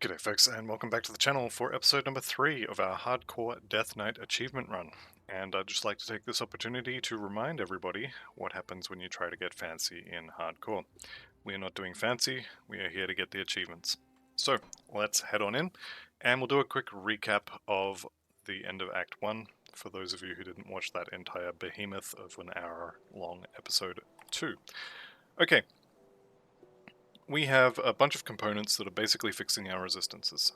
G'day folks, and welcome back to the channel for episode number 3 of our Hardcore Death Knight achievement run. And I'd just like to take this opportunity to remind everybody what happens when you try to get fancy in Hardcore. We are not doing fancy, we are here to get the achievements. So, let's head on in, and we'll do a quick recap of the end of Act 1, for those of you who didn't watch that entire behemoth of an hour-long episode 2. Okay. We have a bunch of components that are basically fixing our resistances.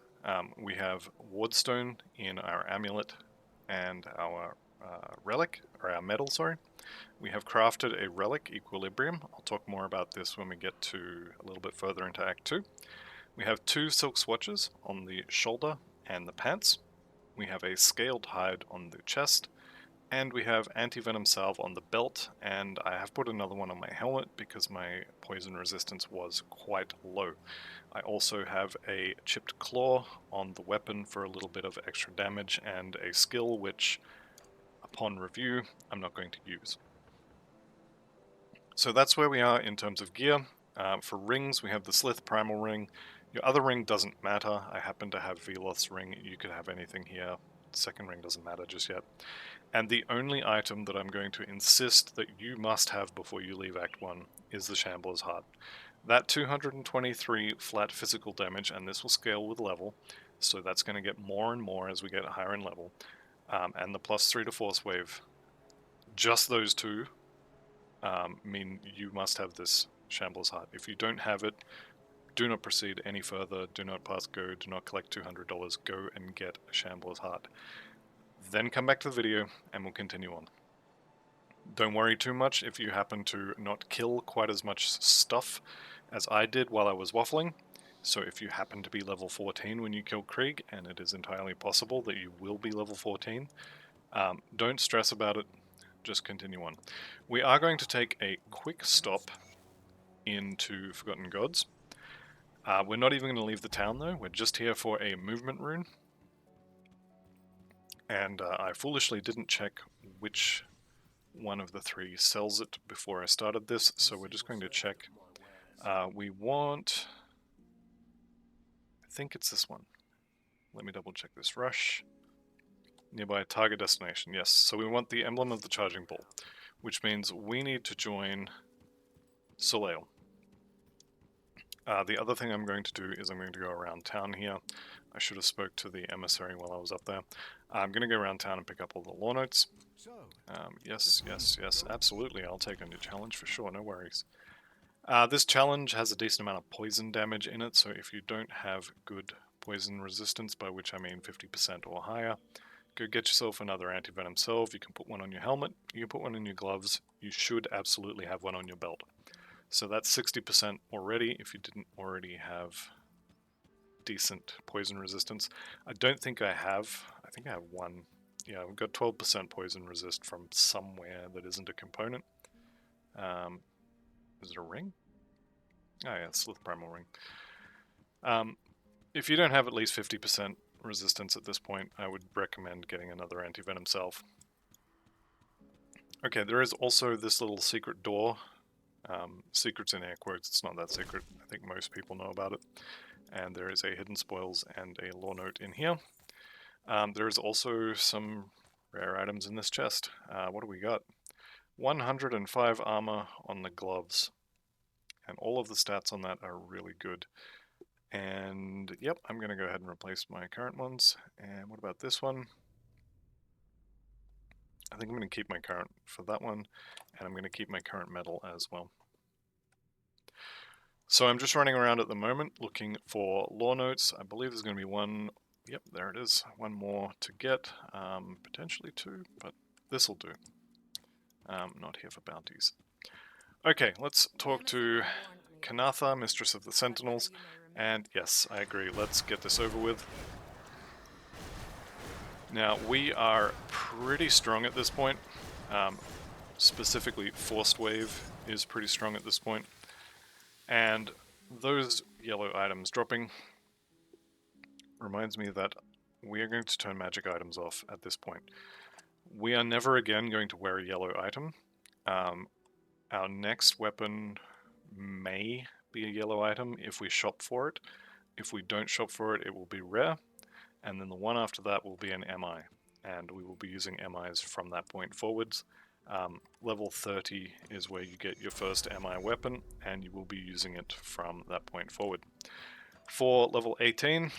We have Wardstone in our amulet and our relic, or our medal, sorry. We have crafted a relic, Equilibrium. I'll talk more about this when we get to a little bit further into Act 2. We have 2 silk swatches on the shoulder and the pants. We have a scaled hide on the chest. And we have anti-venom salve on the belt, and I have put another one on my helmet because my poison resistance was quite low. I also have a chipped claw on the weapon for a little bit of extra damage, and a skill which, upon review, I'm not going to use. So that's where we are in terms of gear. For rings, we have the Slith Primal Ring. Your other ring doesn't matter. I happen to have Veloth's ring. You could have anything here. Second ring doesn't matter just yet. And the only item that I'm going to insist that you must have before you leave Act 1 is the Shambler's Heart. That 223 flat physical damage, and this will scale with level, so that's going to get more and more as we get higher in level, and the +3 to Force Wave, just those two mean you must have this Shambler's Heart. If you don't have it, do not proceed any further, do not pass go, do not collect $200, go and get a Shambler's Heart. Then come back to the video and we'll continue on. Don't worry too much if you happen to not kill quite as much stuff as I did while I was waffling. So if you happen to be level 14 when you kill Krieg, and it is entirely possible that you will be level 14, don't stress about it, just continue on. We are going to take a quick stop into Forgotten Gods. We're not even going to leave the town though, we're just here for a movement rune. And I foolishly didn't check which one of the 3 sells it before I started this, so we're just going to check. We want... I think it's this one. Let me double check this. Rush. Nearby target destination, yes. So we want the Emblem of the Charging Bull, which means we need to join Soleil. The other thing I'm going to do is I'm going to go around town here. I should have spoke to the emissary while I was up there. I'm going to go around town and pick up all the lore notes. Yes, absolutely. I'll take on your challenge for sure, no worries. This challenge has a decent amount of poison damage in it, so if you don't have good poison resistance, by which I mean 50% or higher, go get yourself another anti-venom salve. You can put one on your helmet, you can put one in your gloves, you should absolutely have one on your belt. So that's 60% already if you didn't already have decent poison resistance. I don't think I have. I think I have one. Yeah, we've got 12% poison resist from somewhere that isn't a component. Is it a ring? Oh yeah, Slith Primal Ring. If you don't have at least 50% resistance at this point, I would recommend getting another anti-venom salve. Okay, there is also this little secret door. Secrets in air quotes, it's not that secret. I think most people know about it. And there is a hidden spoils and a lore note in here. There is also some rare items in this chest. What do we got? 105 armor on the gloves. And all of the stats on that are really good. And yep, I'm going to go ahead and replace my current ones. And what about this one? I think I'm going to keep my current for that one. And I'm going to keep my current medal as well. So I'm just running around at the moment looking for lore notes. I believe there's going to be one. Yep, there it is. One more to get. Potentially 2, but this will do. Not here for bounties. Okay, let's talk to Kanatha, Mistress of the Sentinels. And yes, I agree. Let's get this over with. Now, we are pretty strong at this point. Specifically, Forced Wave is pretty strong at this point. And those yellow items dropping reminds me that we are going to turn magic items off at this point. We are never again going to wear a yellow item. Our next weapon may be a yellow item if we shop for it, If we don't shop for it, it will be rare, and then the one after that will be an MI, and we will be using MIs from that point forwards. Level 30 is where you get your first MI weapon, and you will be using it from that point forward. For level 18,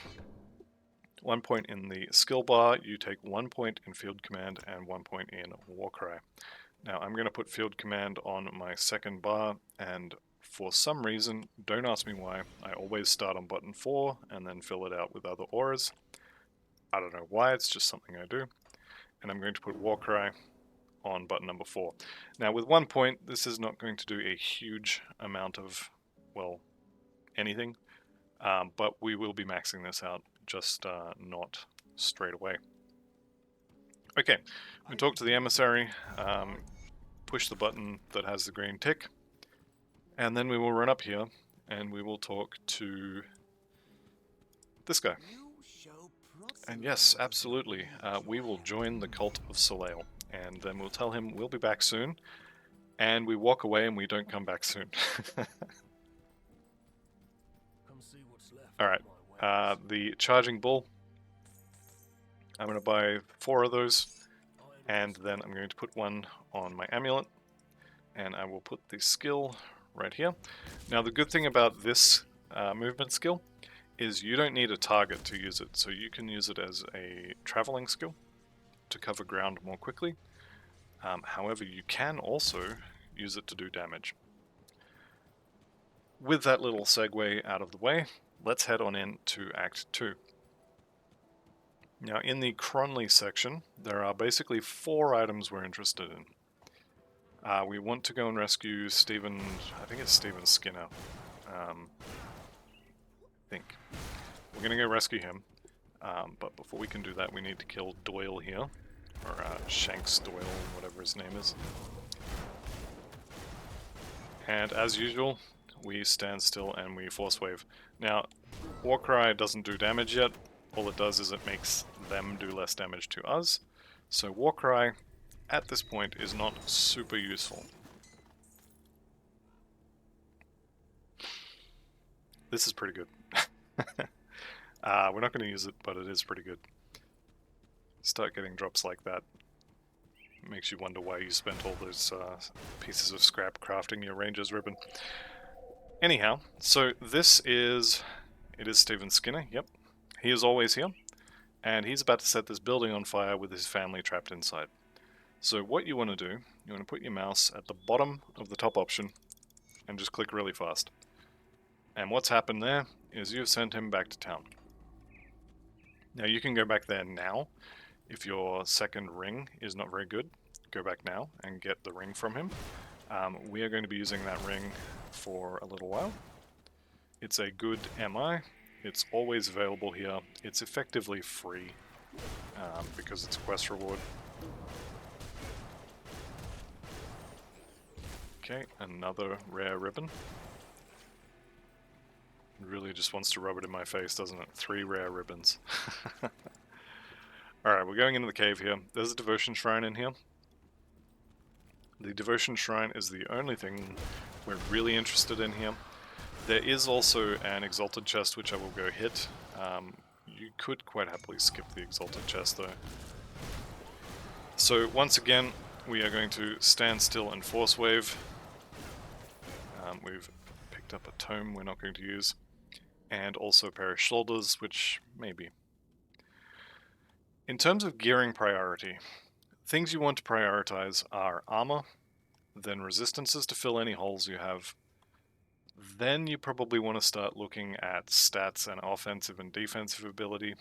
1 point in the skill bar, you take 1 point in field command and 1 point in war cry. Now I'm going to put field command on my second bar, and for some reason, don't ask me why, I always start on button 4 and then fill it out with other auras. I don't know why, it's just something I do. And I'm going to put war cry on button number 4. Now with 1 point, this is not going to do a huge amount of, well, anything, but we will be maxing this out, just not straight away. Okay, we talk to the emissary, push the button that has the green tick, and then we will run up here and we will talk to this guy. And yes, absolutely, we will join the cult of Soleil, and then we'll tell him we'll be back soon, and we walk away and we don't come back soon. Alright, the charging bull, I'm going to buy 4 of those, and then I'm going to put one on my amulet, and I will put the skill right here. Now the good thing about this movement skill is you don't need a target to use it, so you can use it as a traveling skill to cover ground more quickly. However, you can also use it to do damage. With that little segue out of the way, let's head on into Act 2. Now in the Cronley section, there are basically 4 items we're interested in. We want to go and rescue Stephen, I think it's Stephen Skinner. I think. We're going to go rescue him, but before we can do that we need to kill Doyle here, or Shanks Doyle, whatever his name is. And as usual, we stand still and we force wave. Now, Warcry doesn't do damage yet, all it does is it makes them do less damage to us, so Warcry at this point is not super useful. This is pretty good. We're not going to use it, but it is pretty good. Start getting drops like that. It makes you wonder why you spent all those pieces of scrap crafting your Ranger's ribbon. Anyhow, so this is... It is Stephen Skinner, yep. He is always here. And he's about to set this building on fire with his family trapped inside. So what you want to do, you want to put your mouse at the bottom of the top option and just click really fast. And what's happened there is you've sent him back to town. Now you can go back there now. If your second ring is not very good, go back now and get the ring from him. We are going to be using that ring for a little while. It's a good MI. It's always available here. It's effectively free because it's a quest reward. Okay, another rare ribbon. Really just wants to rub it in my face, doesn't it? 3 rare ribbons. Alright, we're going into the cave here. There's a devotion shrine in here. The devotion shrine is the only thing we're really interested in here. There is also an exalted chest which I will go hit. You could quite happily skip the exalted chest though. So once again, we are going to stand still and force wave. We've picked up a tome we're not going to use. And also a pair of shoulders, which maybe. In terms of gearing priority, things you want to prioritize are armor, then resistances to fill any holes you have. Then you probably want to start looking at stats and offensive and defensive ability.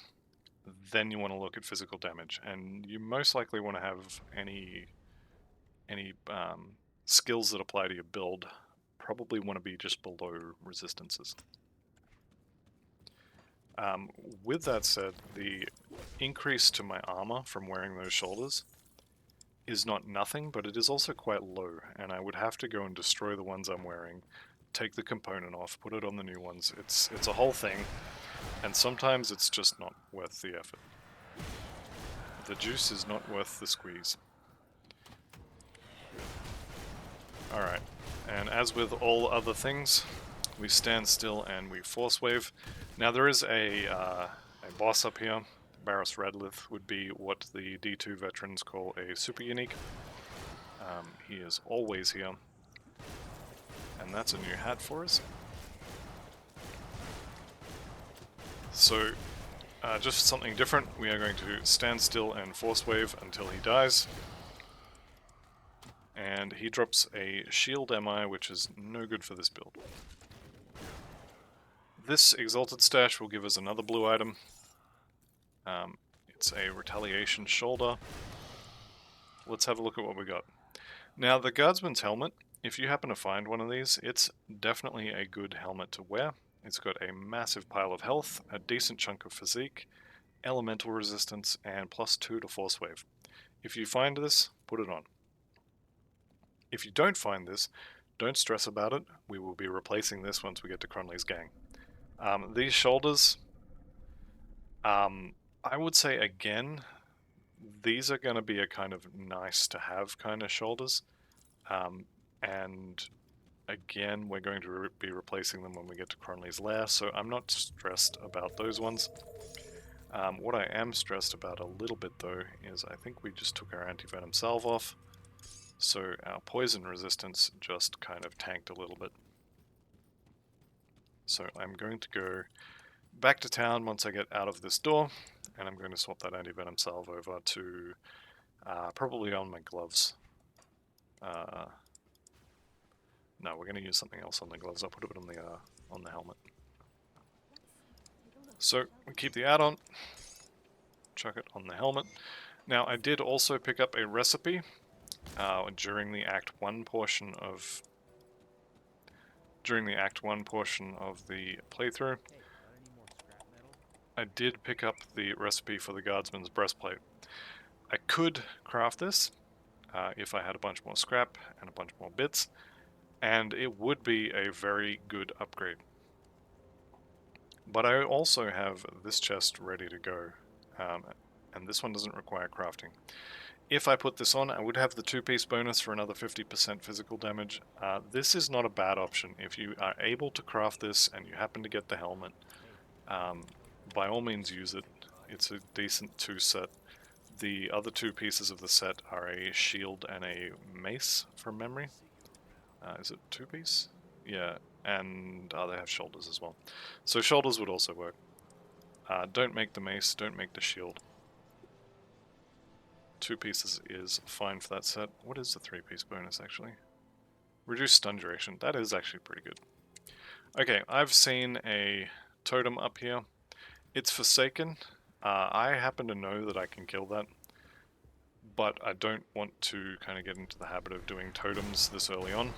Then you want to look at physical damage, and you most likely want to have any skills that apply to your build probably want to be just below resistances. With that said, the increase to my armor from wearing those shoulders is not nothing, but it is also quite low, and I would have to go and destroy the ones I'm wearing, take the component off, put it on the new ones. It's a whole thing, and sometimes it's just not worth the effort. The juice is not worth the squeeze. Alright, and as with all other things, We stand still and we force wave. Now there is a boss up here. Barris Radlith would be what the D2 veterans call a super unique. He is always here. And that's a new hat for us. So, just something different. We are going to stand still and force wave until he dies. And he drops a shield MI, which is no good for this build. This Exalted Stash will give us another blue item. It's a Retaliation Shoulder. Let's have a look at what we got. Now, the Guardsman's Helmet, if you happen to find one of these, it's definitely a good helmet to wear. It's got a massive pile of health, a decent chunk of physique, elemental resistance, and +2 to force wave. If you find this, put it on. If you don't find this, don't stress about it. We will be replacing this once we get to Cronley's gang. These shoulders, I would say again, these are going to be a kind of nice to have kind of shoulders. And again, we're going to be replacing them when we get to Cronley's lair, so I'm not stressed about those ones. What I am stressed about a little bit though is I think we just took our anti-venom salve off, so our poison resistance just kind of tanked a little bit. So I'm going to go back to town once I get out of this door, and I'm going to swap that anti-venom salve over to probably on my gloves. No, we're going to use something else on the gloves. I'll put it on the helmet. So we keep the add-on, chuck it on the helmet. Now I did also pick up a recipe during the Act 1 portion of the playthrough. I did pick up the recipe for the Guardsman's breastplate. I could craft this if I had a bunch more scrap and a bunch more bits, and it would be a very good upgrade. But I also have this chest ready to go, and this one doesn't require crafting. If I put this on, I would have the 2-piece bonus for another 50% physical damage. This is not a bad option. If you are able to craft this and you happen to get the helmet, by all means use it. It's a decent 2 set. The other 2 pieces of the set are a shield and a mace from memory. Is it 2-piece? Yeah, and they have shoulders as well. So shoulders would also work. Don't make the mace, don't make the shield. 2 pieces is fine for that set. What is the 3-piece bonus actually? Reduced stun duration. That is actually pretty good. Okay, I've seen a totem up here. It's Forsaken. I happen to know that I can kill that, but I don't want to kind of get into the habit of doing totems this early on.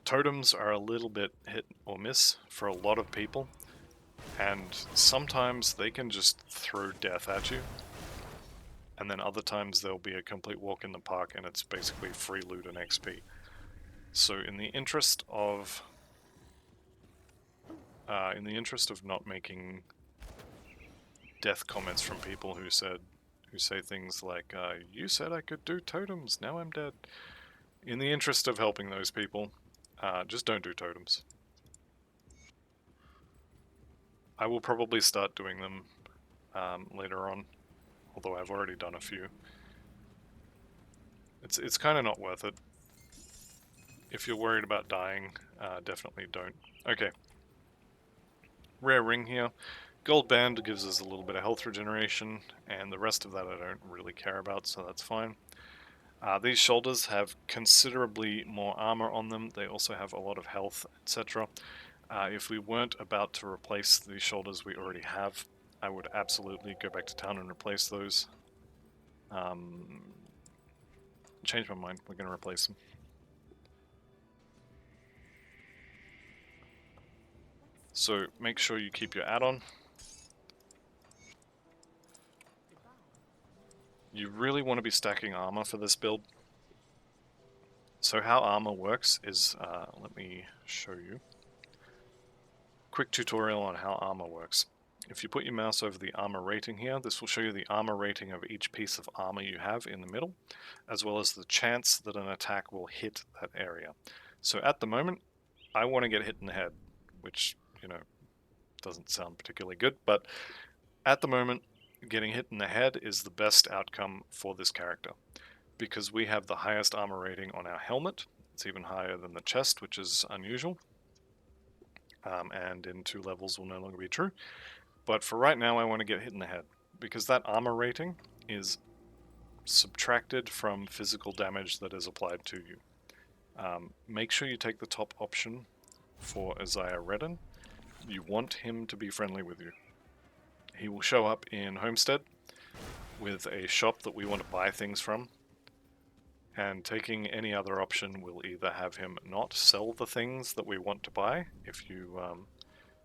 Totems are a little bit hit or miss for a lot of people, and sometimes they can just throw death at you, and then other times there'll be a complete walk in the park and it's basically free loot and XP. So in the interest of not making death comments from people who say things like, you said I could do totems, now I'm dead. In the interest of helping those people, just don't do totems. I will probably start doing them later on, although I've already done a few. It's kind of not worth it. If you're worried about dying, definitely don't. Okay. Rare ring here. Gold band gives us a little bit of health regeneration, and the rest of that I don't really care about, so that's fine. These shoulders have considerably more armor on them. They also have a lot of health, etc. If we weren't about to replace the shoulders we already have, I would absolutely go back to town and replace those. Change my mind, we're going to replace them. So make sure you keep your add-on. You really want to be stacking armor for this build. So how armor works is, let me show you. Quick tutorial on how armor works. If you put your mouse over the armor rating here, this will show you the armor rating of each piece of armor you have in the middle, as well as the chance that an attack will hit that area. So at the moment, I want to get hit in the head, which, doesn't sound particularly good, but at the moment, getting hit in the head is the best outcome for this character, because we have the highest armor rating on our helmet. It's even higher than the chest, which is unusual, and in 2 levels will no longer be true. But for right now, I want to get hit in the head, because that armor rating is subtracted from physical damage that is applied to you. Make sure you take the top option for Isaiah Redden. You want him to be friendly with you. He will show up in Homestead with a shop that we want to buy things from, and taking any other option will either have him not sell the things that we want to buy if you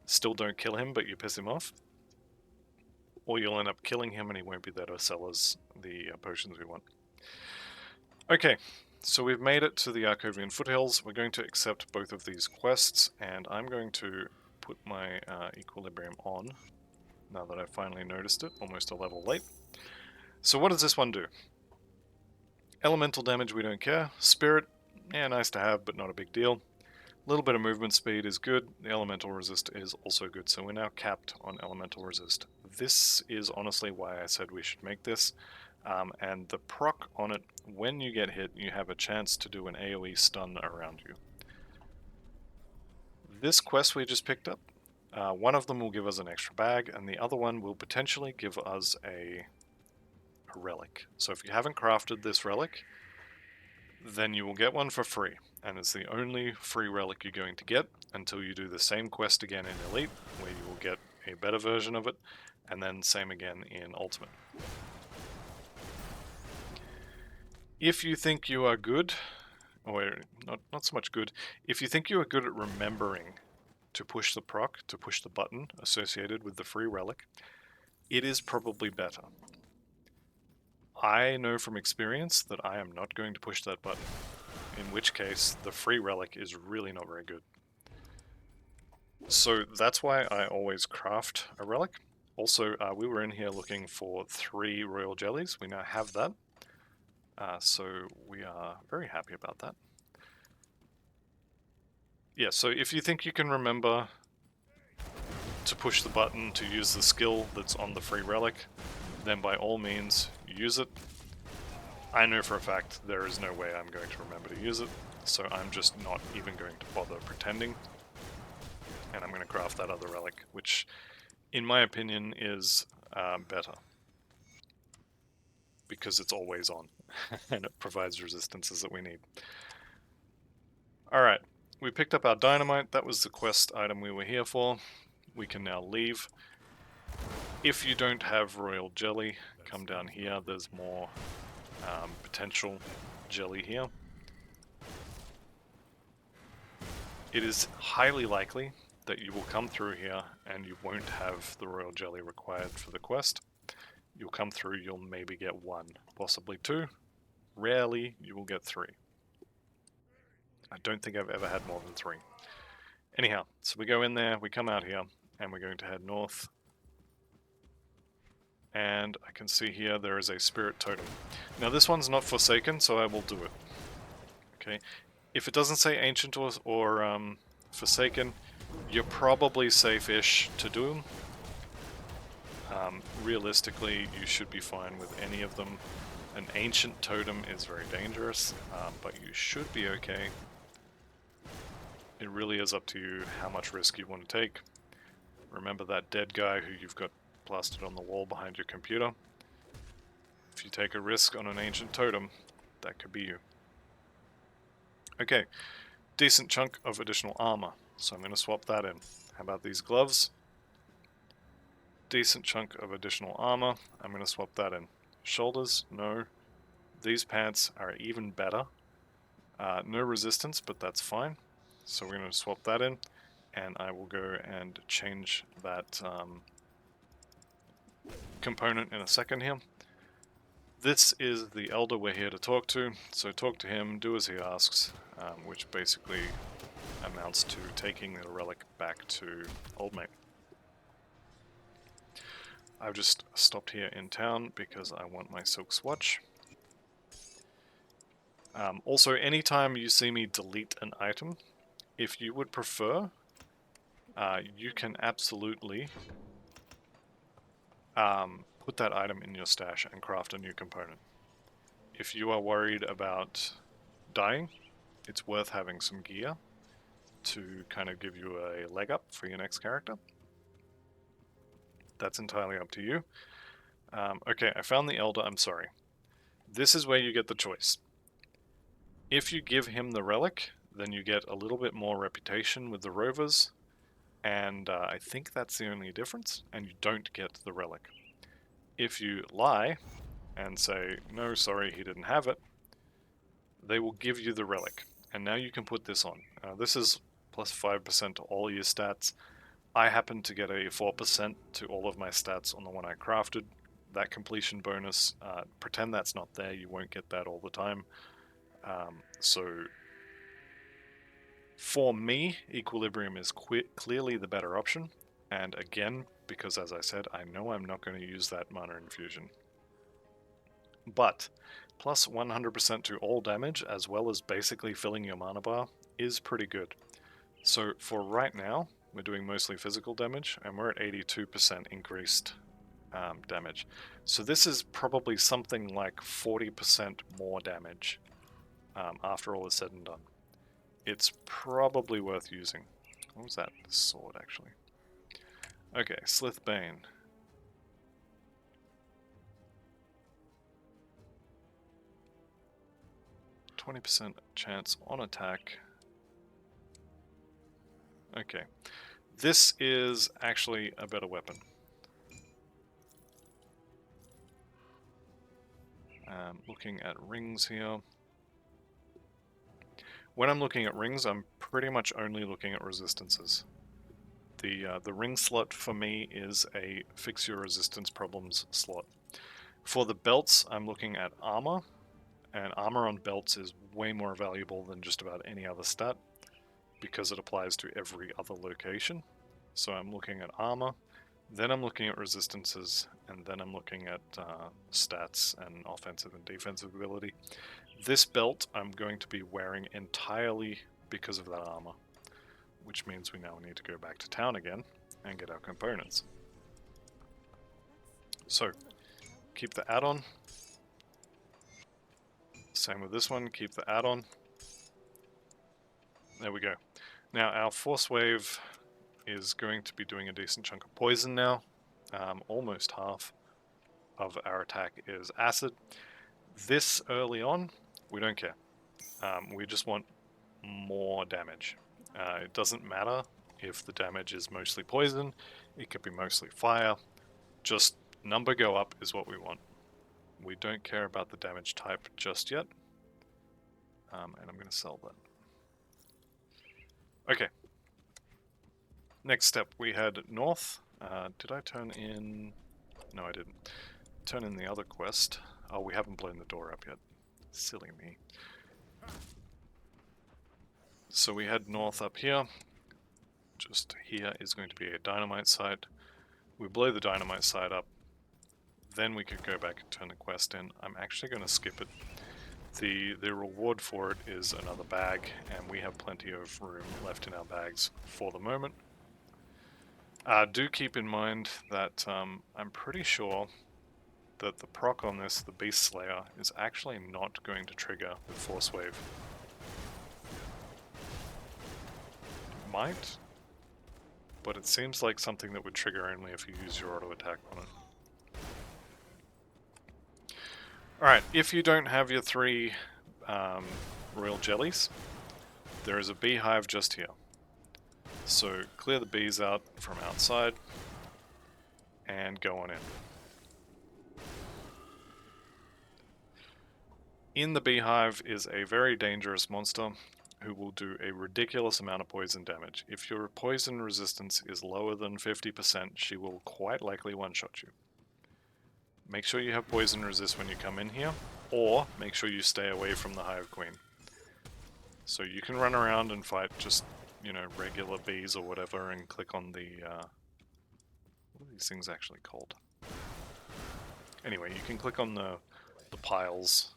still don't kill him but you piss him off, or you'll end up killing him and he won't be there to sell us the potions we want. Okay, so we've made it to the Arcovian Foothills. We're going to accept both of these quests, and I'm going to put my equilibrium on now that I've finally noticed it, almost a level late. So what does this one do? Elemental damage, we don't care. Spirit, yeah, nice to have, but not a big deal. A little bit of movement speed is good. The elemental resist is also good, so we're now capped on elemental resist. This is honestly why I said we should make this. And the proc on it, when you get hit, you have a chance to do an AoE stun around you. This quest we just picked up, one of them will give us an extra bag, and the other one will potentially give us a relic. So if you haven't crafted this relic, then you will get one for free, and it's the only free relic you're going to get until you do the same quest again in Elite, where you will get a better version of it, and then same again in Ultimate. If you think you are good, or not so much good, if you think you are good at remembering to push the proc, to push the button associated with the free relic, it is probably better. I know from experience that I am not going to push that button, in which case the free relic is really not very good. So that's why I always craft a relic. Also, we were in here looking for 3 royal jellies. We now have that, so we are very happy about that. Yeah, so if you think you can remember to push the button to use the skill that's on the free relic, then by all means use it. I know for a fact there is no way I'm going to remember to use it, so I'm just not even going to bother pretending, and I'm going to craft that other relic, which in my opinion is better, because it's always on and it provides resistances that we need. Alright, we picked up our dynamite. That was the quest item we were here for. We can now leave. If you don't have royal jelly, come down here. There's more potential jelly here. It is highly likely that you will come through here and you won't have the royal jelly required for the quest. You'll come through, you'll maybe get 1, possibly 2. Rarely you will get 3. I don't think I've ever had more than 3. Anyhow, so we go in there, we come out here, and we're going to head north. And I can see here there is a spirit totem. Now this one's not Forsaken, so I will do it. Okay, if it doesn't say Ancient or Forsaken, you're probably safe-ish to do them. Realistically, you should be fine with any of them. An Ancient totem is very dangerous, but you should be okay. It really is up to you how much risk you want to take. Remember that dead guy who you've got plastered on the wall behind your computer? If you take a risk on an Ancient totem, that could be you. Okay, decent chunk of additional armor, so I'm going to swap that in. How about these gloves? Decent chunk of additional armor, I'm going to swap that in. Shoulders, no. These pants are even better. No resistance, but that's fine. So we're going to swap that in, and I will go and change that component in a second here. This is the elder we're here to talk to, so talk to him, do as he asks, which basically amounts to taking the relic back to Old Mate. I've just stopped here in town because I want my silk swatch. Also, anytime you see me delete an item, if you would prefer, you can absolutely put that item in your stash and craft a new component. If you are worried about dying, it's worth having some gear to kind of give you a leg up for your next character. That's entirely up to you. Okay, I found the Elder, I'm sorry. This is where you get the choice. If you give him the relic, then you get a little bit more reputation with the rovers, and I think that's the only difference, and you don't get the relic. If you lie and say, no, sorry, he didn't have it, they will give you the relic, and now you can put this on. This is plus 5% to all your stats. I happen to get a 4% to all of my stats on the one I crafted. That completion bonus, pretend that's not there, you won't get that all the time. So for me, Equilibrium is clearly the better option, and again, because as I said, I know I'm not going to use that mana infusion. But plus 100% to all damage, as well as basically filling your mana bar, is pretty good. So for right now, we're doing mostly physical damage, and we're at 82% increased damage. So this is probably something like 40% more damage after all is said and done. It's probably worth using. What was that? The sword, actually. Okay, Slithbane. %20 chance on attack. Okay. This is actually a better weapon. Looking at rings here. When I'm looking at rings, I'm pretty much only looking at resistances. The ring slot for me is a fix your resistance problems slot. For the belts, I'm looking at armor, and armor on belts is way more valuable than just about any other stat because it applies to every other location. So I'm looking at armor, then I'm looking at resistances, and then I'm looking at stats and offensive and defensive ability. This belt I'm going to be wearing entirely because of that armor, which means we now need to go back to town again and get our components. So, keep the add-on. Same with this one, keep the add-on. There we go. Now our force wave is going to be doing a decent chunk of poison now. Almost half of our attack is acid. This early on, we don't care. We just want more damage. It doesn't matter if the damage is mostly poison, it could be mostly fire. Just number go up is what we want. We don't care about the damage type just yet. And I'm going to sell that. Okay. Next step, we head north. Did I turn in... No, I didn't. Turn in the other quest. Oh, we haven't blown the door up yet. Silly me. So we head north up here. Just here is going to be a dynamite site. We blow the dynamite site up. Then we could go back and turn the quest in. I'm actually going to skip it. The reward for it is another bag, and we have plenty of room left in our bags for the moment. Do keep in mind that I'm pretty sure that the proc on this, the Beast Slayer, is actually not going to trigger with Force Wave. It might, but it seems like something that would trigger only if you use your auto attack on it. Alright, if you don't have your 3 royal jellies, there is a beehive just here. So clear the bees out from outside and go on in. In the beehive is a very dangerous monster who will do a ridiculous amount of poison damage. If your poison resistance is lower than 50%, she will quite likely one-shot you. Make sure you have poison resist when you come in here, or make sure you stay away from the Hive Queen. So you can run around and fight just, you know, regular bees or whatever and click on the... what are these things actually called? Anyway, you can click on the piles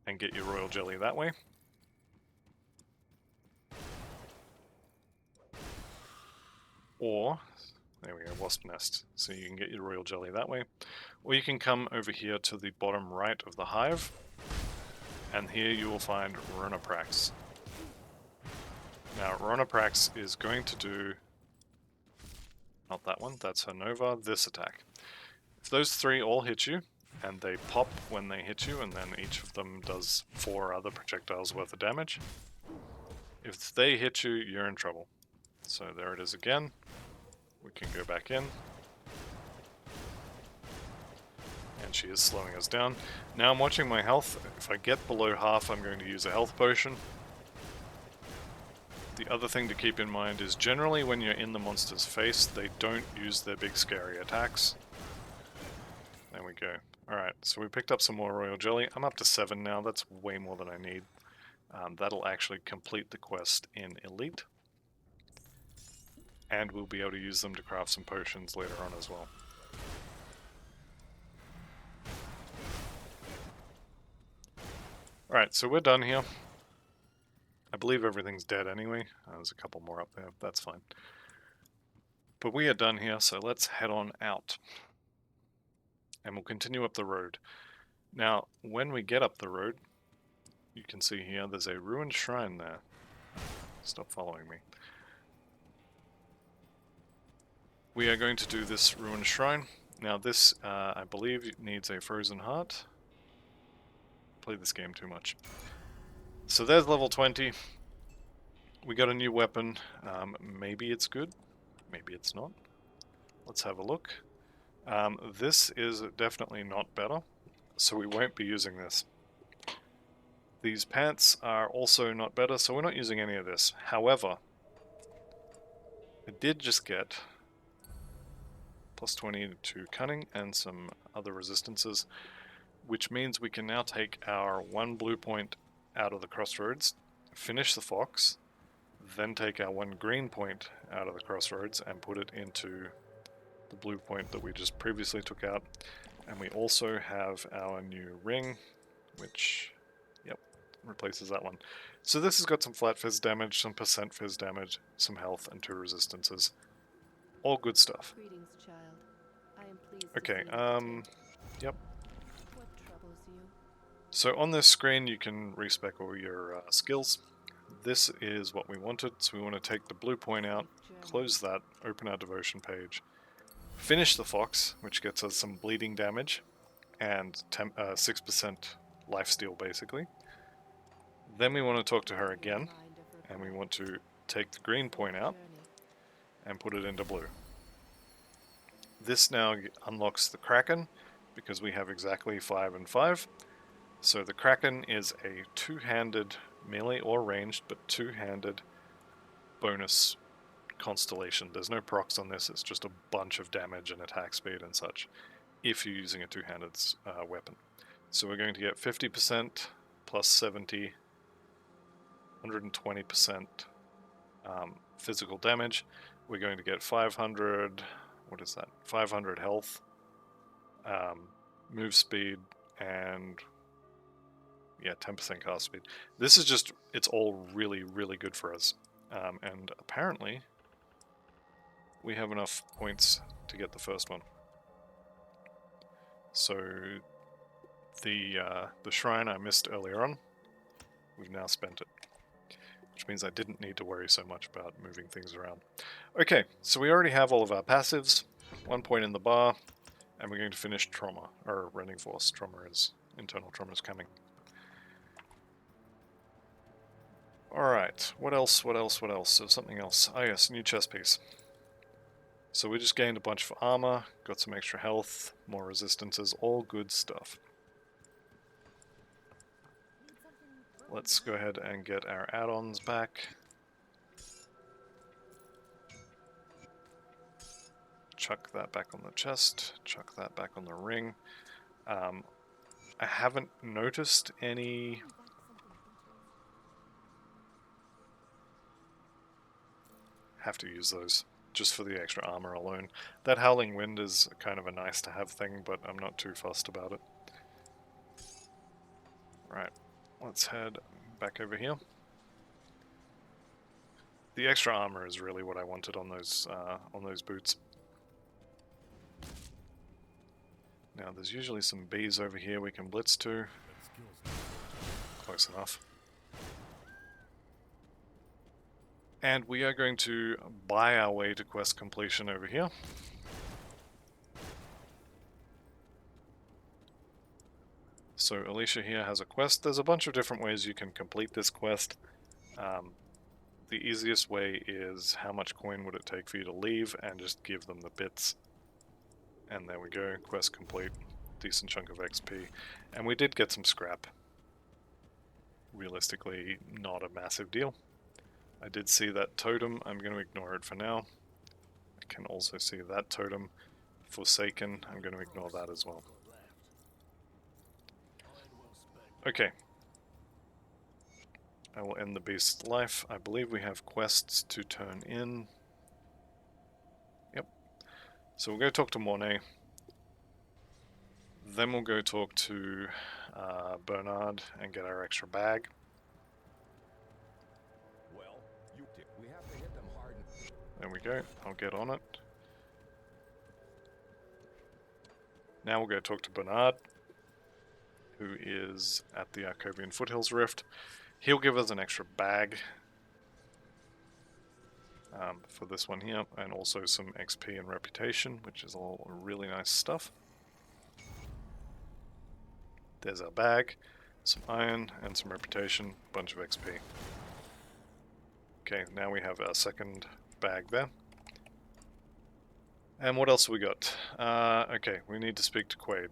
and get your royal jelly that way. Or, there we go, wasp nest. So you can get your royal jelly that way. Or you can come over here to the bottom right of the hive, and here you will find Ronoprax. Now, Ronoprax is going to do, not that one, that's her Nova, this attack. If those three all hit you, and they pop when they hit you, and then each of them does 4 other projectiles worth of damage, if they hit you, you're in trouble. So there it is again. We can go back in. And she is slowing us down. Now I'm watching my health. If I get below half, I'm going to use a health potion. The other thing to keep in mind is generally when you're in the monster's face, they don't use their big scary attacks. There we go. Alright, so we picked up some more royal jelly. I'm up to 7 now. That's way more than I need. That'll actually complete the quest in Elite. And we'll be able to use them to craft some potions later on as well. Alright, so we're done here. I believe everything's dead anyway. There's a couple more up there, that's fine. But we are done here, so let's head on out. And we'll continue up the road. Now, when we get up the road, you can see here there's a ruined shrine there. Stop following me. We are going to do this ruined shrine. Now this, I believe, needs a frozen heart. Played this game too much. So there's level 20. We got a new weapon. Maybe it's good. Maybe it's not. Let's have a look. This is definitely not better, so we won't be using this. These pants are also not better, so we're not using any of this. However, I did just get plus 20 to cunning and some other resistances, which means we can now take our 1 blue point out of the crossroads, finish the fox, then take our 1 green point out of the crossroads and put it into the blue point that we just previously took out. And we also have our new ring, which, yep, replaces that one. So this has got some flat fizz damage, some percent fizz damage, some health, and 2 resistances. All good stuff. Greetings, child. I am pleased Okay, to see you. yep. What troubles you? So on this screen you can respec all your skills. This is what we wanted, so we want to take the blue point out, close that, open our devotion page, finish the fox, which gets us some bleeding damage, and 6% lifesteal basically. Then we want to talk to her again, and we want to take the green point out and put it into blue. This now unlocks the Kraken, because we have exactly 5 and 5. So the Kraken is a 2-handed, melee or ranged, but 2-handed bonus constellation. There's no procs on this, it's just a bunch of damage and attack speed and such, if you're using a 2-handed weapon. So we're going to get 50% plus 70, 120% physical damage. We're going to get 500, what is that? 500 health, move speed, and yeah, 10% cast speed. This is just, it's all really, really good for us. And apparently, we have enough points to get the first one. So, the shrine I missed earlier on, we've now spent it. Which means I didn't need to worry so much about moving things around. Okay, so we already have all of our passives. 1 point in the bar, and we're going to finish trauma, or rending force. Internal trauma is coming. Alright, what else? There's something else. Oh yes, new chest piece. So we just gained a bunch of armor, got some extra health, more resistances, all good stuff. Let's go ahead and get our add-ons back. Chuck that back on the chest, chuck that back on the ring. I haven't noticed any... Have to use those. just for the extra armor alone. That Howling Wind is kind of a nice to have thing, but I'm not too fussed about it. Right, let's head back over here. The extra armor is really what I wanted on those boots. Now there's usually some bees over here we can blitz to. Close enough. And we are going to buy our way to quest completion over here. So Alicia here has a quest. There's a bunch of different ways you can complete this quest. The easiest way is how much coin would it take for you to leave, and just give them the bits. And there we go, quest complete. Decent chunk of XP. And we did get some scrap. Realistically, not a massive deal. I did see that totem, I'm going to ignore it for now. I can also see that totem. Forsaken, I'm going to ignore that as well. Okay. I will end the beast's life. I believe we have quests to turn in. Yep. So we'll go talk to Mornay. Then we'll go talk to Bernard and get our extra bag. Well, we have to hit them hard. There we go. I'll get on it. Now we'll go talk to Bernard, who is at the Arcovian Foothills Rift. He'll give us an extra bag for this one here, and also some XP and reputation, which is all really nice stuff. There's our bag, some iron and some reputation, bunch of XP. Okay, now we have our second bag there. And what else have we got? Okay, we need to speak to Quaid.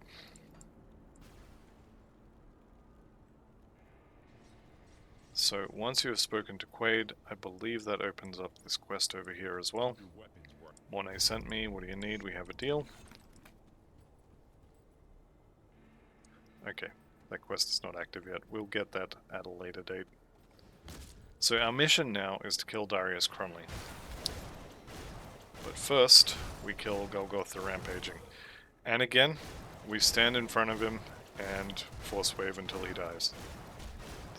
So once you have spoken to Quaid, I believe that opens up this quest over here as well. Monet sent me, what do you need? We have a deal. Okay, that quest is not active yet. We'll get that at a later date. So our mission now is to kill Darius Crumley. But first, we kill Golgoth the Rampaging. And again, we stand in front of him and force wave until he dies.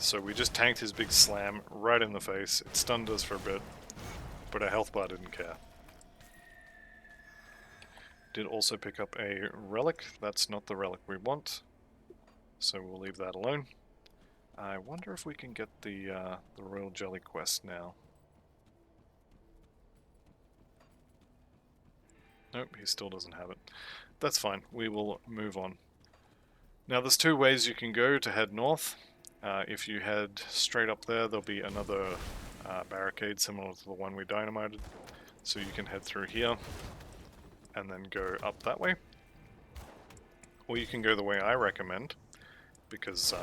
So we just tanked his big slam right in the face. It stunned us for a bit, but our health bar didn't care. Did also pick up a relic. That's not the relic we want, so we'll leave that alone. I wonder if we can get the Royal Jelly quest now. Nope, he still doesn't have it. That's fine, we will move on. Now there's two ways you can go to head north. If you head straight up there, there'll be another barricade similar to the one we dynamited. So you can head through here and then go up that way. Or you can go the way I recommend, because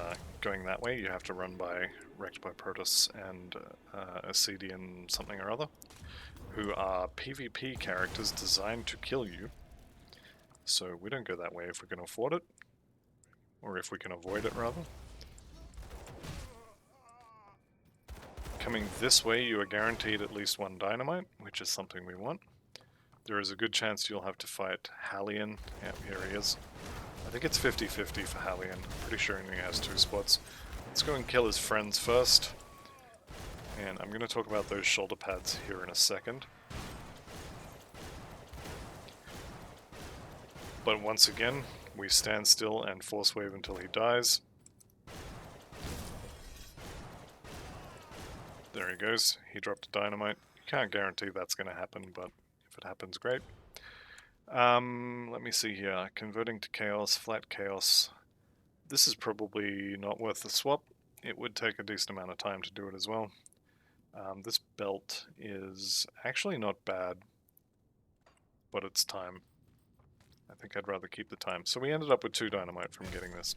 going that way you have to run by Wrecked by Protoss and a CD and something or other, who are PvP characters designed to kill you. So we don't go that way if we can afford it, or if we can avoid it rather. Coming this way you are guaranteed at least one dynamite, which is something we want. There is a good chance you'll have to fight Hallian. Yeah, here he is. I think it's 50-50 for Hallian. Pretty sure he only has 2 spots. Let's go and kill his friends first. And I'm going to talk about those shoulder pads here in a second. But once again, we stand still and force wave until he dies. There he goes. He dropped a dynamite. You can't guarantee that's going to happen, but if it happens, great. Let me see here. Converting to chaos, flat chaos. This is probably not worth the swap. It would take a decent amount of time to do it as well. This belt is actually not bad, but it's time. I think I'd rather keep the time. So we ended up with 2 dynamite from getting this.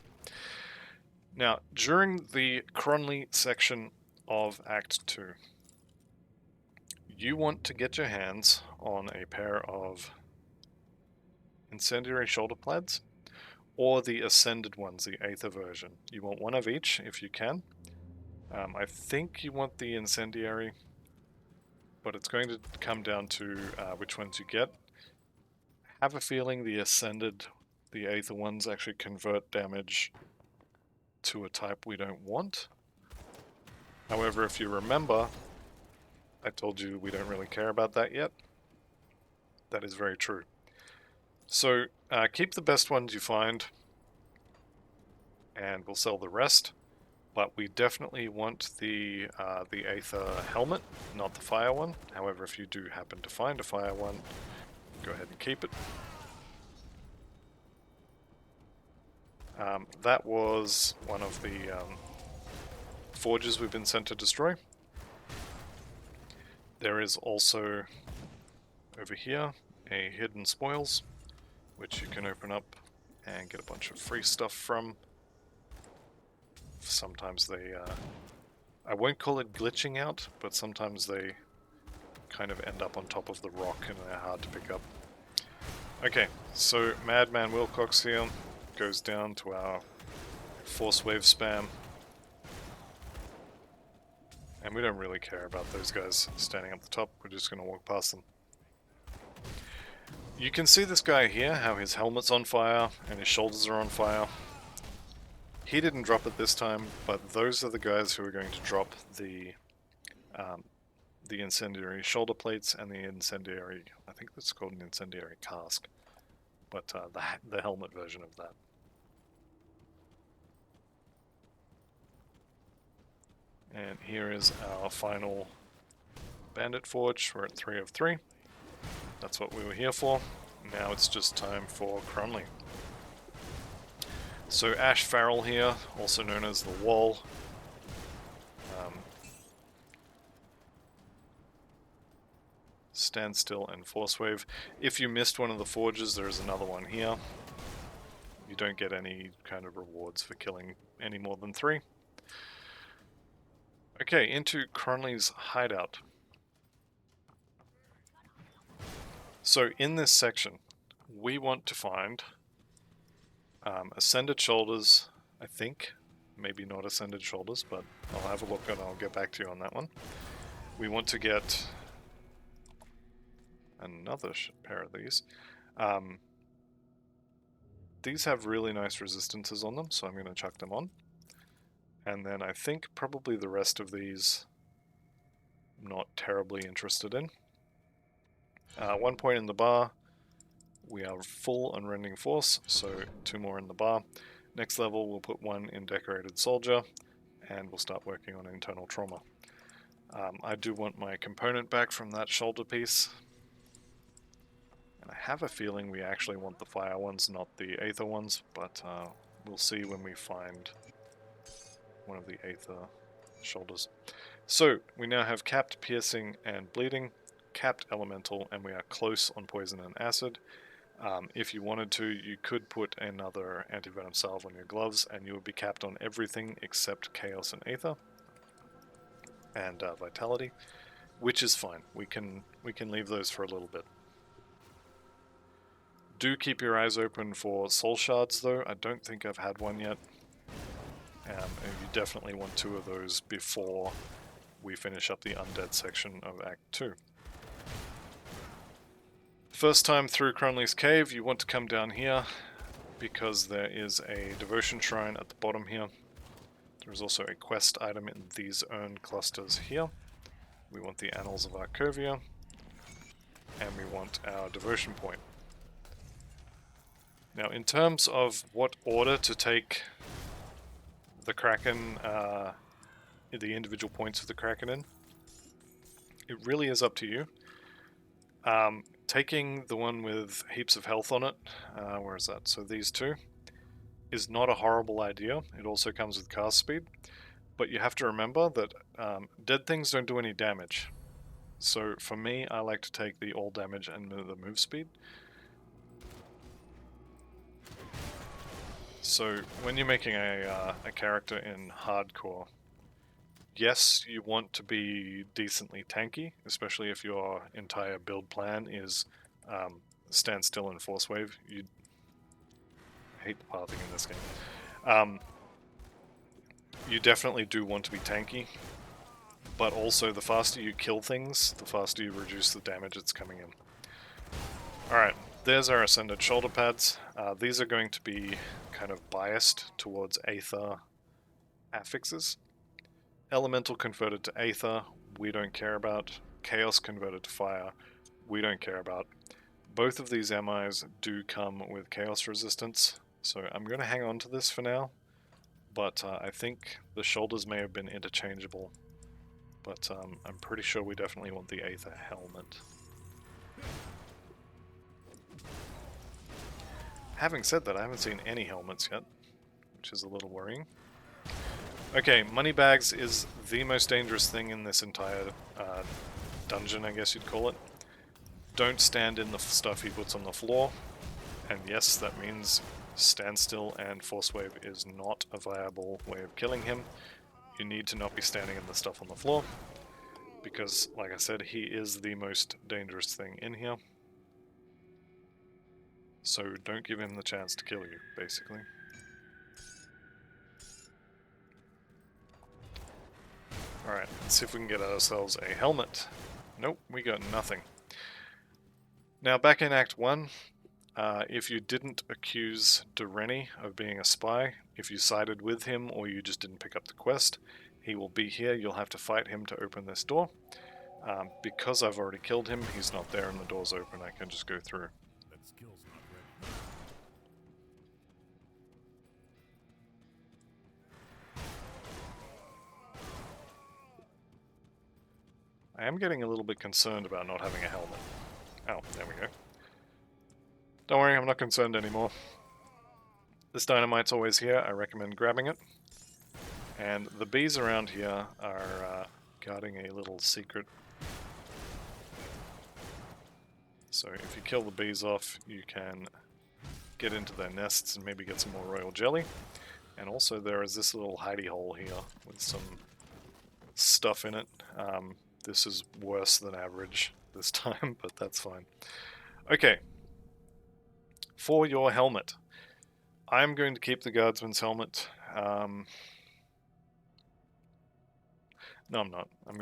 Now, during the Cronley section of Act 2, you want to get your hands on a pair of incendiary shoulder pads, or the ascended ones, the Aether version. You want one of each if you can. I think you want the incendiary. but it's going to come down to which ones you get. I have a feeling the Ascended, the Aether ones actually convert damage to a type we don't want. However, if you remember, I told you we don't really care about that yet. That is very true. So keep the best ones you find, and we'll sell the rest. But we definitely want the Aether helmet, not the fire one. However, if you do happen to find a fire one, go ahead and keep it. That was one of the forges we've been sent to destroy. There is also, over here, a hidden spoils, which you can open up and get a bunch of free stuff from. Sometimes they, I won't call it glitching out, but sometimes they kind of end up on top of the rock and they're hard to pick up. Okay, so Madman Wilcox here goes down to our force wave spam. And we don't really care about those guys standing up the top, we're just going to walk past them. You can see this guy here, how his helmet's on fire and his shoulders are on fire. He didn't drop it this time, but those are the guys who are going to drop the incendiary shoulder plates and the incendiary, I think that's called an incendiary cask, but the helmet version of that. And here is our final bandit forge. We're at 3 of 3. That's what we were here for. Now it's just time for Crunley. So Ash Farrell here, also known as the Wall. Standstill and Force Wave. If you missed one of the forges, there is another one here. You don't get any kind of rewards for killing any more than 3. Okay, into Crunley's hideout. So in this section, we want to find Ascended Shoulders, I think. Maybe not Ascended Shoulders, but I'll have a look and I'll get back to you on that one. We want to get another pair of these. These have really nice resistances on them, so I'm going to chuck them on. And then I think probably the rest of these I'm not terribly interested in. 1 point in the bar. We are full on Rending Force, so 2 more in the bar. Next level we'll put 1 in Decorated Soldier, and we'll start working on Internal Trauma. I do want my component back from that shoulder piece. And I have a feeling we actually want the fire ones, not the Aether ones, but we'll see when we find one of the Aether shoulders. So, we now have capped piercing and bleeding, capped elemental, and we are close on poison and acid. If you wanted to, you could put another anti-venom salve on your gloves, and you would be capped on everything except chaos and Aether, and vitality, which is fine. We can leave those for a little bit. Do keep your eyes open for soul shards, though. I don't think I've had one yet. And you definitely want 2 of those before we finish up the undead section of Act 2. First time through Crunley's Cave, you want to come down here because there is a devotion shrine at the bottom here. There's also a quest item in these urn clusters here. We want the Annals of Arcovia, and we want our devotion point. Now, in terms of what order to take the Kraken, the individual points of the Kraken in, it really is up to you. Taking the one with heaps of health on it, where is that? So these 2, is not a horrible idea. It also comes with cast speed, but you have to remember that dead things don't do any damage. So for me, I like to take the all damage and the move speed. So when you're making a character in hardcore, yes, you want to be decently tanky, especially if your entire build plan is stand still and force wave. I hate the pathing in this game. You definitely do want to be tanky. but also the faster you kill things, the faster you reduce the damage that's coming in. Alright, there's our Ascended shoulder pads. These are going to be kind of biased towards Aether affixes. Elemental converted to Aether, we don't care about. Chaos converted to Fire, we don't care about. Both of these MIs do come with Chaos resistance, so I'm going to hang on to this for now. But I think the shoulders may have been interchangeable. But I'm pretty sure we definitely want the Aether helmet. Having said that, I haven't seen any helmets yet, which is a little worrying. Okay, moneybags is the most dangerous thing in this entire dungeon, I guess you'd call it. Don't stand in the stuff he puts on the floor. And yes, that means standstill and force wave is not a viable way of killing him. You need to not be standing in the stuff on the floor, because, like I said, he is the most dangerous thing in here. So don't give him the chance to kill you, basically. Alright, let's see if we can get ourselves a helmet. Nope, we got nothing. Now, back in Act 1, if you didn't accuse Doreni of being a spy, if you sided with him or you just didn't pick up the quest, he will be here. You'll have to fight him to open this door. Because I've already killed him, he's not there and the door's open. I can just go through. That skill's not ready. I am getting a little bit concerned about not having a helmet. Oh, there we go. Don't worry, I'm not concerned anymore. This dynamite's always here. I recommend grabbing it. And the bees around here are guarding a little secret. So if you kill the bees off, you can get into their nests and maybe get some more royal jelly. And also there is this little hidey hole here with some stuff in it. This is worse than average this time, but that's fine. Okay. For your helmet, I'm going to keep the guardsman's helmet. No, I'm not. I'm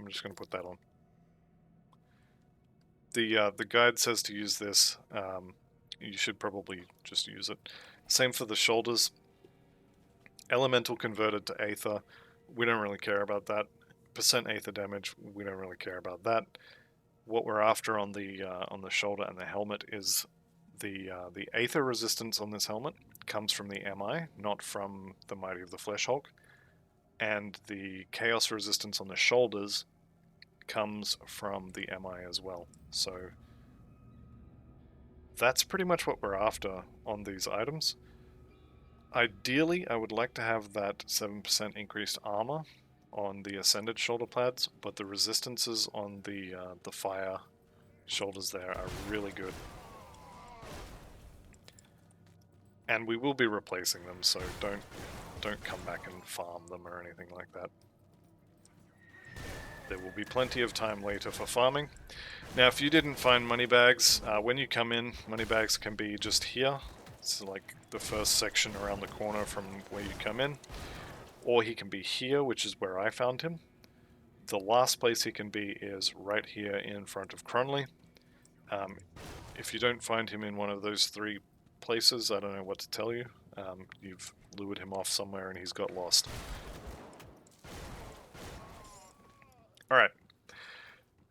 just gonna put that on. The guide says to use this. You should probably just use it. Same for the shoulders. Elemental converted to Aether. We don't really care about that. Percent Aether damage. We don't really care about that. What we're after on the shoulder and the helmet is the Aether resistance on this helmet comes from the MI, not from the Mighty of the Flesh Hulk. And the Chaos resistance on the shoulders comes from the MI as well. So that's pretty much what we're after on these items. Ideally, I would like to have that 7% increased armor on the Ascended shoulder pads, but the resistances on the fire shoulders there are really good. And we will be replacing them, so don't come back and farm them or anything like that. There will be plenty of time later for farming. Now, if you didn't find moneybags, when you come in, moneybags can be just here. It's like the first section around the corner from where you come in. Or he can be here, which is where I found him. The last place he can be is right here in front of Cronley. If you don't find him in one of those three places, I don't know what to tell you. You've lured him off somewhere and he's got lost. Alright.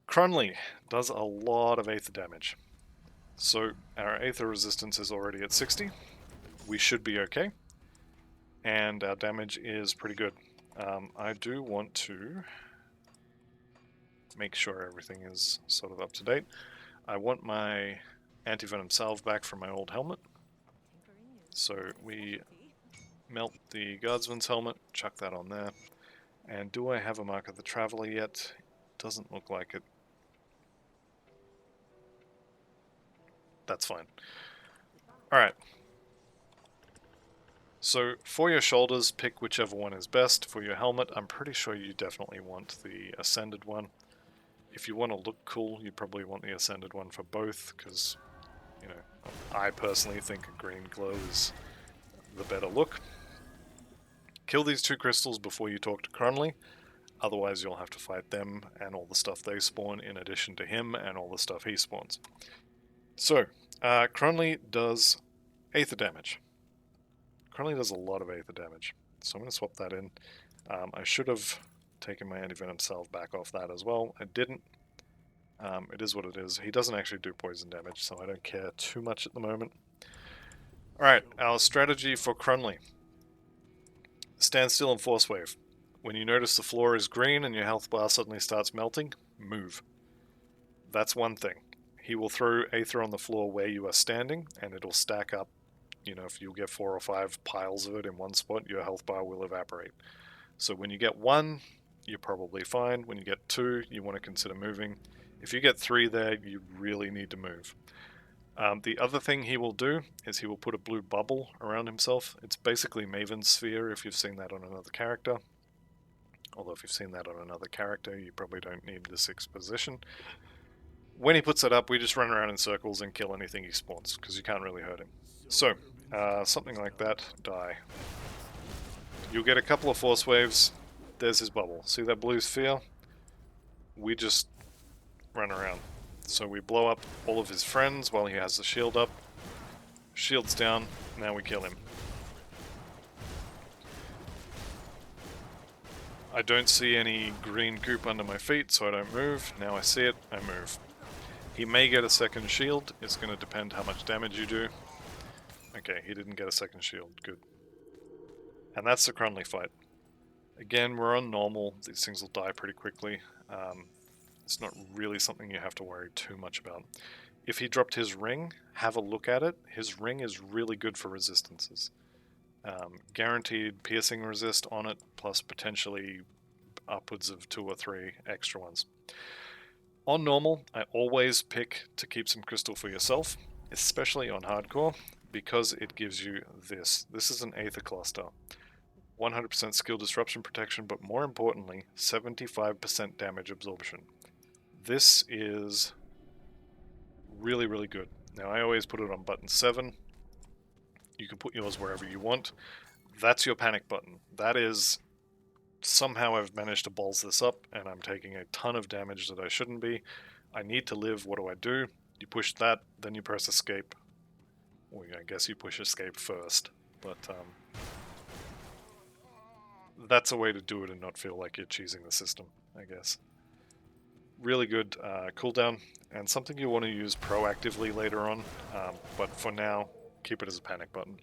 Cronley does a lot of Aether damage. So our Aether resistance is already at 60. We should be okay. And our damage is pretty good. I do want to make sure everything is sort of up to date. I want my anti-venom salve back from my old helmet. So we melt the guardsman's helmet, chuck that on there. And do I have a Mark of the Traveler yet? Doesn't look like it. That's fine. Alright. So for your shoulders, pick whichever one is best. For your helmet, I'm pretty sure you definitely want the Ascended one. If you want to look cool, you probably want the Ascended one for both, because, you know, I personally think a green glow is the better look. Kill these two crystals before you talk to Cronley. Otherwise, you'll have to fight them and all the stuff they spawn in addition to him and all the stuff he spawns. So, Cronley does Aether damage. Cronley does a lot of Aether damage. So I'm going to swap that in. I should have taken my anti-venom salve back off that as well. I didn't. It is what it is. He doesn't actually do poison damage, so I don't care too much at the moment. Alright, our strategy for Cronley. Stand still and force wave. When you notice the floor is green and your health bar suddenly starts melting, move. That's one thing. He will throw Aether on the floor where you are standing, and it'll stack up. You know, if you get 4 or 5 piles of it in one spot, your health bar will evaporate. So when you get 1, you're probably fine. When you get 2, you want to consider moving. If you get 3 there, you really need to move. The other thing he will do is he will put a blue bubble around himself. It's basically Maven's Sphere if you've seen that on another character. Although if you've seen that on another character, you probably don't need this exposition. When he puts it up, we just run around in circles and kill anything he spawns, because you can't really hurt him. So, something like that, die. You'll get a couple of force waves. There's his bubble. See that blue sphere? We just run around. So we blow up all of his friends while he has the shield up. Shield's down, now we kill him. I don't see any green goop under my feet, so I don't move. Now I see it, I move. He may get a second shield. It's going to depend how much damage you do. Okay, he didn't get a second shield. Good. And that's the Cronley fight. Again, we're on normal. These things will die pretty quickly. It's not really something you have to worry too much about. If he dropped his ring, have a look at it. His ring is really good for resistances. Guaranteed piercing resist on it, plus potentially upwards of 2 or 3 extra ones. On normal, I always pick to keep some crystal for yourself, especially on hardcore, because it gives you this. This is an Aether cluster. 100% skill disruption protection, but more importantly, 75% damage absorption. This is really, really good. Now, I always put it on button 7. You can put yours wherever you want. That's your panic button. That is, somehow I've managed to balls this up, and I'm taking a ton of damage that I shouldn't be. I need to live, what do I do? You push that, then you press escape. Well, I guess you push escape first, but that's a way to do it and not feel like you're cheesing the system, I guess. Really good cooldown, and something you want to use proactively later on, but for now, keep it as a panic button.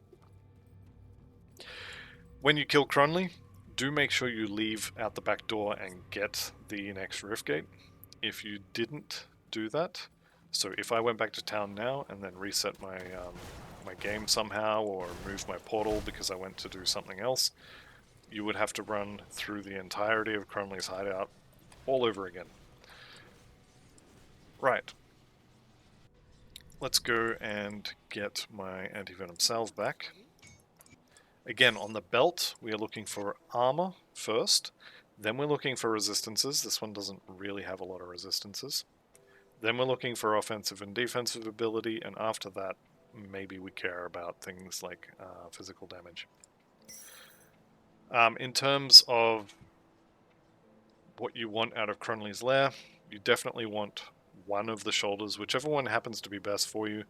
When you kill Cronley, do make sure you leave out the back door and get the next rift gate. If you didn't do that, so if I went back to town now and then reset my my game somehow, or move my portal because I went to do something else, you would have to run through the entirety of Cronley's hideout all over again. Right. Let's go and get my anti-venom salve back. Again, on the belt, we are looking for armor first. Then we're looking for resistances. This one doesn't really have a lot of resistances. Then we're looking for offensive and defensive ability, and after that, maybe we care about things like physical damage. In terms of what you want out of Cronley's Lair, you definitely want one of the shoulders, whichever one happens to be best for you.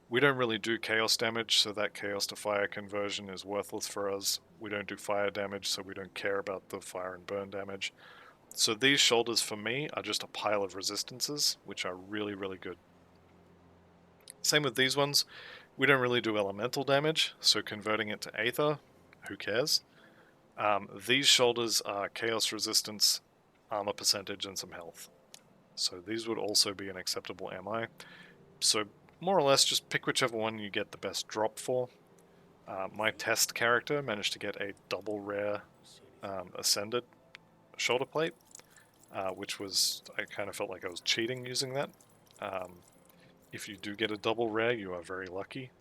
We don't really do chaos damage, so that chaos to fire conversion is worthless for us. We don't do fire damage, so we don't care about the fire and burn damage. So these shoulders for me are just a pile of resistances, which are really, really good. Same with these ones. We don't really do elemental damage, so converting it to Aether, who cares? These shoulders are chaos resistance, armor percentage, and some health. So these would also be an acceptable MI. So more or less, just pick whichever one you get the best drop for. My test character managed to get a double rare Ascended shoulder plate, which was, I kind of felt like I was cheating using that. If you do get a double rare, you are very lucky.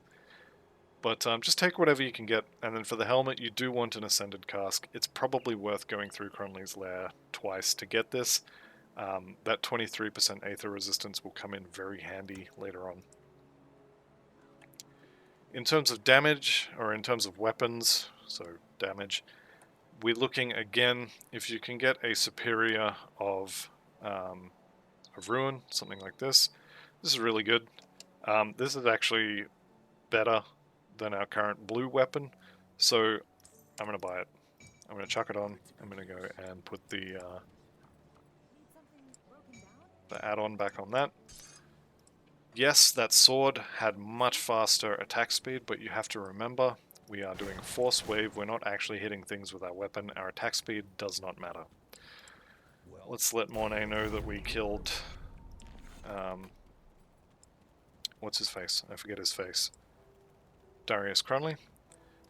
But just take whatever you can get, and then for the helmet, you do want an Ascended cask. It's probably worth going through Cronley's Lair twice to get this. That 23% Aether resistance will come in very handy later on. In terms of damage, or in terms of weapons, so damage, we're looking again, if you can get a superior of ruin, something like this. This is really good. This is actually better than our current blue weapon, so I'm going to buy it. I'm going to chuck it on. I'm going to go and put the add-on back on that. Yes, that sword had much faster attack speed, but you have to remember, we are doing force wave. We're not actually hitting things with our weapon. Our attack speed does not matter. Let's let Mornay know that we killed... what's his face? I forget his face. Darius Crunley.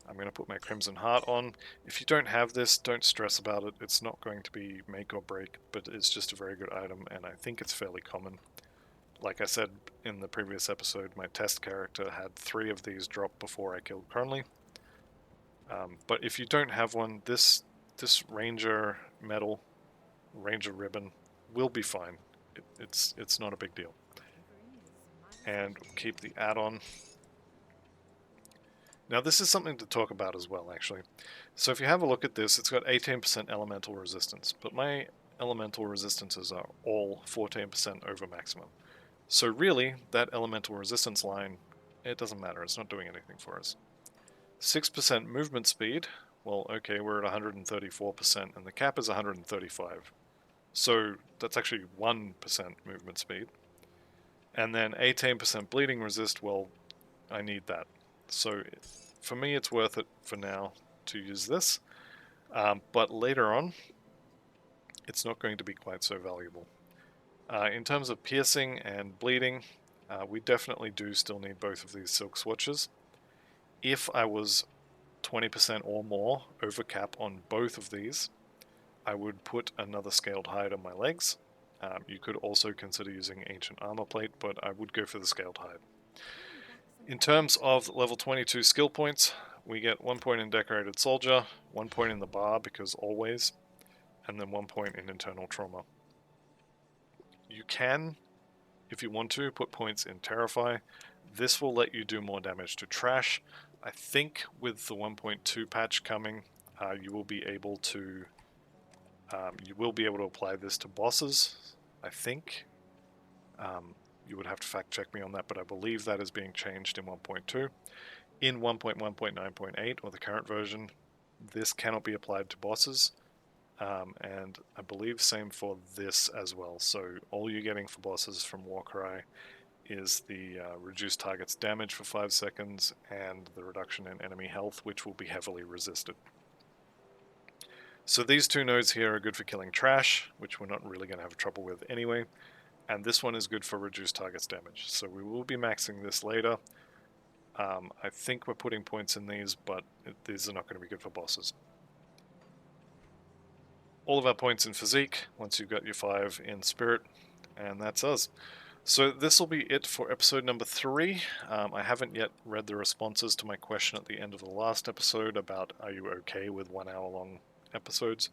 I'm going to put my Crimson Heart on. If you don't have this, don't stress about it. It's not going to be make or break, but it's just a very good item, and I think it's fairly common. Like I said in the previous episode, my test character had 3 of these drop before I killed Crunley. But if you don't have one, this Ranger medal, Ranger ribbon, will be fine. It's not a big deal. And keep the add-on. Now this is something to talk about as well, actually. So if you have a look at this, it's got 18% elemental resistance, but my elemental resistances are all 14% over maximum. So really, that elemental resistance line, it doesn't matter, it's not doing anything for us. 6% movement speed, well okay, we're at 134% and the cap is 135. So that's actually 1% movement speed. And then 18% bleeding resist, well, I need that. So for me, it's worth it for now to use this. But later on, it's not going to be quite so valuable. In terms of piercing and bleeding, we definitely do still need both of these silk swatches. If I was 20% or more over cap on both of these, I would put another scaled hide on my legs. You could also consider using ancient armor plate, but I would go for the scaled hide. In terms of level 22 skill points, we get 1 point in Decorated Soldier, 1 point in the bar because always, and then 1 point in Internal Trauma. You can, if you want to, put points in Terrify. This will let you do more damage to trash. I think with the 1.2 patch coming, you will be able to apply this to bosses, I think. You would have to fact check me on that, but I believe that is being changed in 1.2. In 1.1.9.8, or the current version, this cannot be applied to bosses, and I believe same for this as well. So all you're getting for bosses from Warcry is the reduced target's damage for 5 seconds and the reduction in enemy health, which will be heavily resisted. So these 2 nodes here are good for killing trash, which we're not really going to have trouble with anyway. And this one is good for reduced target's damage. So we will be maxing this later. I think we're putting points in these, but these are not going to be good for bosses. All of our points in physique, once you've got your 5 in spirit, and that's us. So this will be it for episode number 3. I haven't yet read the responses to my question at the end of the last episode about are you okay with 1 hour long episodes.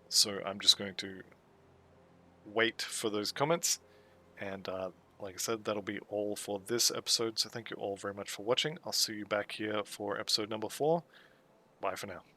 So I'm just going to wait for those comments, and like I said, that'll be all for this episode. So thank you all very much for watching. I'll see you back here for episode number 4. Bye for now.